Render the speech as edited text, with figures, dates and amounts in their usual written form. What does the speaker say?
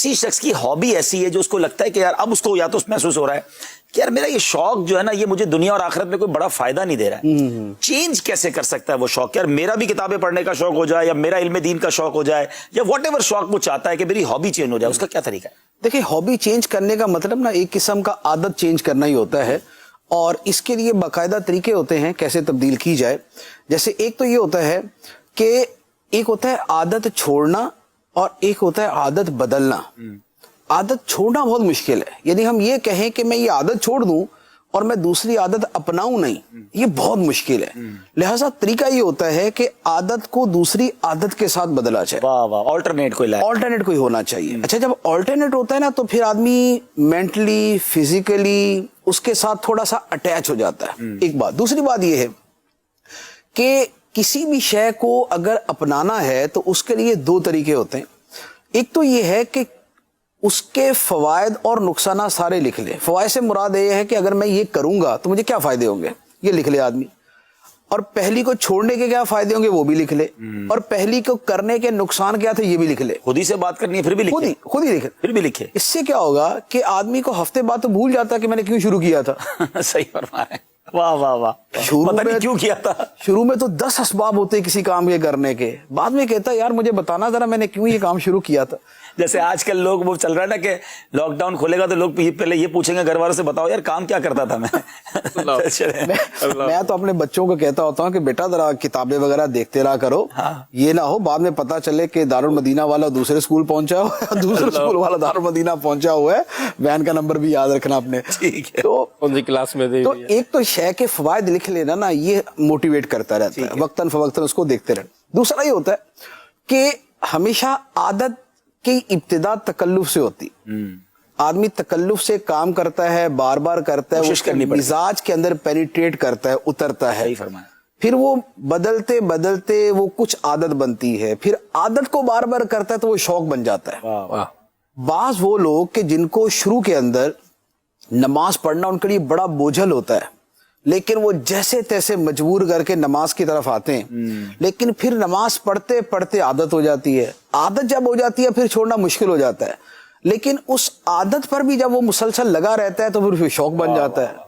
کسی شخص کی ہابی ایسی ہے جو اس کو لگتا ہے کہ یار اب اس کو یا تو محسوس ہو رہا ہے کہ یار میرا یہ شوق جو ہے نا یہ مجھے دنیا اور آخرت میں کوئی بڑا فائدہ نہیں دے رہا ہے، چینج کیسے کر سکتا ہے وہ شوق؟ یار میرا بھی کتابیں پڑھنے کا شوق ہو جائے، یا میرا علم دین کا شوق ہو جائے، یا واٹ ایور شوق وہ چاہتا ہے کہ میری ہابی چینج ہو جائے، اس کا کیا طریقہ ہے؟ دیکھیں ہابی چینج کرنے کا مطلب نا ایک قسم کا عادت چینج کرنا ہی ہوتا ہے، اور اس کے لیے باقاعدہ طریقے ہوتے ہیں کیسے تبدیل کی جائے. جیسے ایک تو یہ ہوتا ہے کہ ایک ہوتا ہے عادت چھوڑنا اور ایک ہوتا ہے عادت بدلنا. عادت چھوڑنا بہت مشکل ہے، یعنی ہم یہ کہیں کہ میں یہ عادت چھوڑ دوں اور میں دوسری عادت اپناؤں نہیں، یہ بہت مشکل ہے. لہٰذا طریقہ یہ ہوتا ہے کہ عادت کو دوسری عادت کے ساتھ بدلا جائے. واہ واہ، آلٹرنیٹ کوئی لائے، آلٹرنیٹ کوئی ہونا چاہیے. اچھا جب آلٹرنیٹ ہوتا ہے نا تو پھر آدمی مینٹلی فزیکلی اس کے ساتھ تھوڑا سا اٹیچ ہو جاتا ہے. ایک بات. دوسری بات یہ ہے کہ کسی بھی شے کو اگر اپنانا ہے تو اس کے لیے دو طریقے ہوتے ہیں. ایک تو یہ ہے کہ اس کے فوائد اور نقصانات سارے لکھ لے. فوائد سے مراد یہ ہے کہ اگر میں یہ کروں گا تو مجھے کیا فائدے ہوں گے، یہ لکھ لے آدمی. اور پہلی کو چھوڑنے کے کیا فائدے ہوں گے وہ بھی لکھ لے. اور پہلی کو کرنے کے نقصان کیا تھے یہ بھی لکھ لے. خود ہی سے بات کرنی ہے پھر بھی لکھے، خود ہی لکھے، پھر بھی لکھے. اس سے کیا ہوگا کہ آدمی کو ہفتے بعد تو بھول جاتا ہے کہ میں نے کیوں شروع کیا تھا. صحیح فرما رہے ہیں. واہ واہ واہ، پتہ نہیں کیوں کیا تھا. شروع میں تو 10 اسباب ہوتے کسی کام کے کرنے کے، بعد میں کہتا ہے یار مجھے بتانا ذرا میں نے کیوں یہ کام شروع کیا تھا. جیسے آج کل لوگ وہ چل رہا ہے نا کہ لاک ڈاؤن کھولے گا تو لوگ پہلے یہ پوچھیں گے گھر والوں سے، بتاؤ یار کام کیا کرتا تھا میں. میں تو اپنے بچوں کو کہتا ہوتا ہوں کہ بیٹا ذرا کتابیں وغیرہ دیکھتے رہا کرو، یہ نہ ہو بعد میں پتا چلے کہ دارالمدینہ والا دوسرے اسکول پہنچا ہوا ہے، دوسرے اسکول والا دارالمدینہ پہنچا ہوا ہے. وین کا نمبر بھی یاد رکھنا اپنے. تو کلاس میں تو ایک تو شے کے فوائد لکھ لینا نا یہ موٹیویٹ کرتا رہتا ہے، وقتاً فوقتاً اس کو دیکھتے رہنا. دوسرا یہ ہوتا ہے کہ ہمیشہ عادت کی ابتدا تکلف سے ہوتی. آدمی تکلف سے کام کرتا ہے، بار بار کرتا ہے، اس کے مزاج کے اندر پینیٹریٹ کرتا ہے، اترتا ہے. پھر وہ بدلتے بدلتے وہ کچھ عادت بنتی ہے، پھر عادت کو بار بار کرتا ہے تو وہ شوق بن جاتا ہے. بعض وہ لوگ کہ جن کو شروع کے اندر نماز پڑھنا ان کے لیے بڑا بوجھل ہوتا ہے، لیکن وہ جیسے تیسے مجبور کر کے نماز کی طرف آتے ہیں، لیکن پھر نماز پڑھتے پڑھتے عادت ہو جاتی ہے. عادت جب ہو جاتی ہے پھر چھوڑنا مشکل ہو جاتا ہے، لیکن اس عادت پر بھی جب وہ مسلسل لگا رہتا ہے تو پھر شوق بن جاتا ہے.